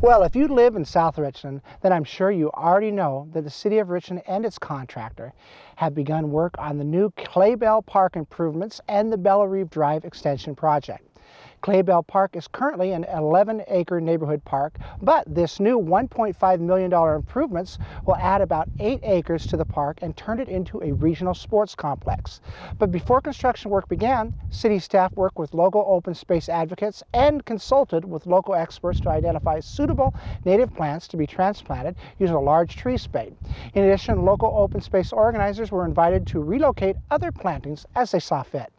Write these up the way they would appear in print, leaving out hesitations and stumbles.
Well, if you live in South Richland, then I'm sure you already know that the City of Richland and its contractor have begun work on the new Claybell Park improvements and the Bella Reeve Drive extension project. Claybell Park is currently an 11-acre neighborhood park, but this new $1.5 million improvements will add about 8 acres to the park and turn it into a regional sports complex. But before construction work began, city staff worked with local open space advocates and consulted with local experts to identify suitable native plants to be transplanted using a large tree spade. In addition, local open space organizers were invited to relocate other plantings as they saw fit.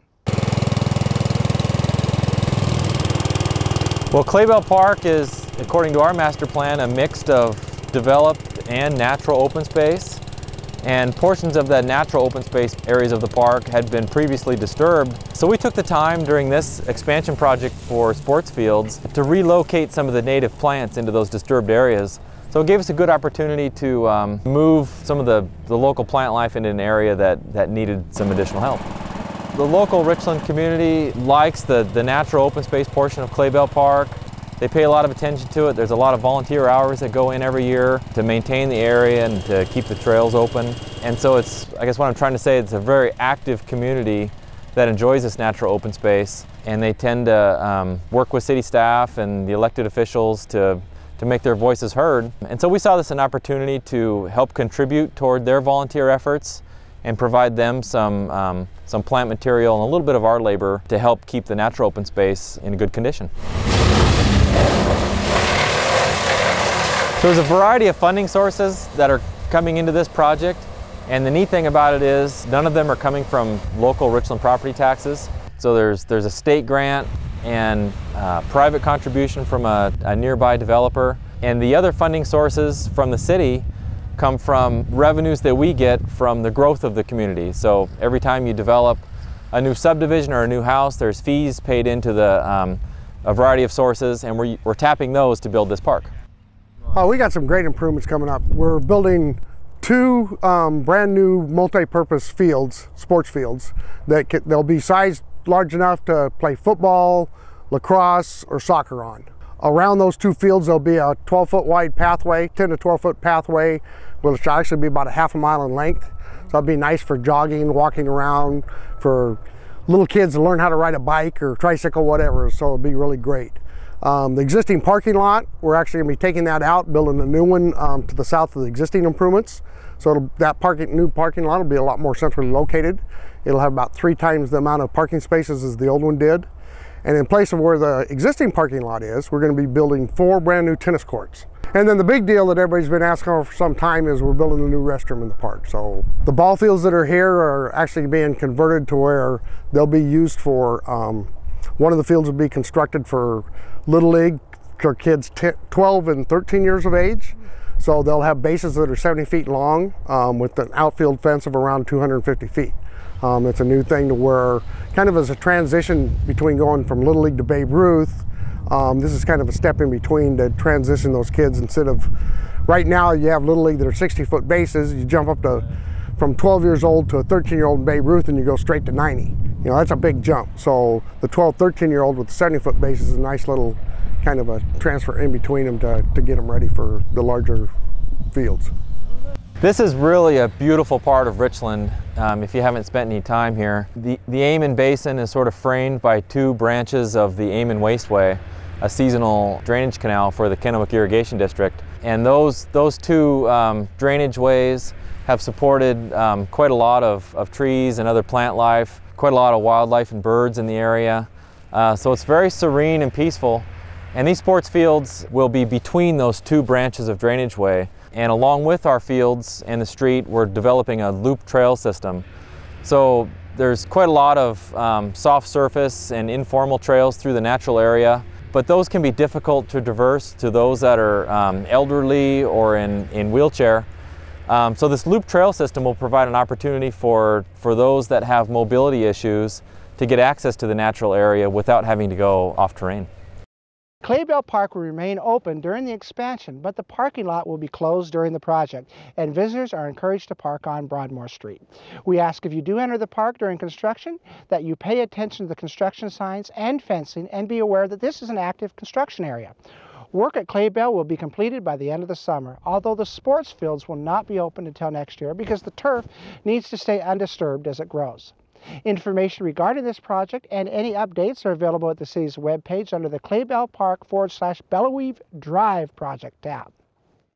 Well, Claybell Park is, according to our master plan, a mix of developed and natural open space. And portions of that natural open space areas of the park had been previously disturbed. So we took the time during this expansion project for sports fields to relocate some of the native plants into those disturbed areas. So it gave us a good opportunity to move some of the local plant life into an area that needed some additional help. The local Richland community likes the natural open space portion of Claybell Park. They pay a lot of attention to it. There's a lot of volunteer hours that go in every year to maintain the area and to keep the trails open. And so I guess what I'm trying to say, it's a very active community that enjoys this natural open space, and they tend to work with city staff and the elected officials to make their voices heard. And so we saw this as an opportunity to help contribute toward their volunteer efforts and provide them some plant material and a little bit of our labor to help keep the natural open space in good condition. So there's a variety of funding sources that are coming into this project, and the neat thing about it is none of them are coming from local Richland property taxes. So there's a state grant and private contribution from a nearby developer, and the other funding sources from the city come from revenues that we get from the growth of the community. So every time you develop a new subdivision or a new house, there's fees paid into a variety of sources, and we're tapping those to build this park. We got some great improvements coming up. We're building two brand new multi-purpose fields, sports fields, they'll be sized large enough to play football, lacrosse, or soccer on. Around those two fields, there'll be a 12-foot wide pathway, 10 to 12-foot pathway, which will actually be about a half a mile in length. So it'll be nice for jogging, walking around, for little kids to learn how to ride a bike or tricycle, whatever. So it'll be really great. The existing parking lot, we're actually going to be taking that out, building a new one to the south of the existing improvements. So that new parking lot will be a lot more centrally located. It'll have about 3 times the amount of parking spaces as the old one did. And in place of where the existing parking lot is, we're going to be building 4 brand new tennis courts. And then the big deal that everybody's been asking for some time is we're building a new restroom in the park. So the ball fields that are here are actually being converted to where they'll be used for, one of the fields will be constructed for Little League for kids 12 and 13 years of age. So they'll have bases that are 70 feet long with an outfield fence of around 250 feet. It's a new thing to where, kind of as a transition between going from Little League to Babe Ruth, this is kind of a step in between to transition those kids. Instead of, right now you have Little League that are 60-foot bases, you jump up to, from 12 years old to a 13-year-old in Babe Ruth and you go straight to 90. You know, that's a big jump. So the 12, 13-year-old with the 70-foot base is a nice little kind of a transfer in between them to get them ready for the larger fields. This is really a beautiful part of Richland if you haven't spent any time here. The Amen Basin is sort of framed by 2 branches of the Amen Wasteway, a seasonal drainage canal for the Kennewick Irrigation District. And those 2 drainage ways have supported quite a lot of trees and other plant life, quite a lot of wildlife and birds in the area. So it's very serene and peaceful. And these sports fields will be between those 2 branches of drainage way. And along with our fields and the street, we're developing a loop trail system. So there's quite a lot of soft surface and informal trails through the natural area, but those can be difficult to traverse to those that are elderly or in wheelchair. So this loop trail system will provide an opportunity for those that have mobility issues to get access to the natural area without having to go off terrain. Claybell Park will remain open during the expansion, but the parking lot will be closed during the project, and visitors are encouraged to park on Broadmoor Street. We ask if you do enter the park during construction that you pay attention to the construction signs and fencing and be aware that this is an active construction area. Work at Claybell will be completed by the end of the summer, although the sports fields will not be open until next year because the turf needs to stay undisturbed as it grows. Information regarding this project and any updates are available at the city's webpage under the Claybell Park /Bellaweave Drive project tab.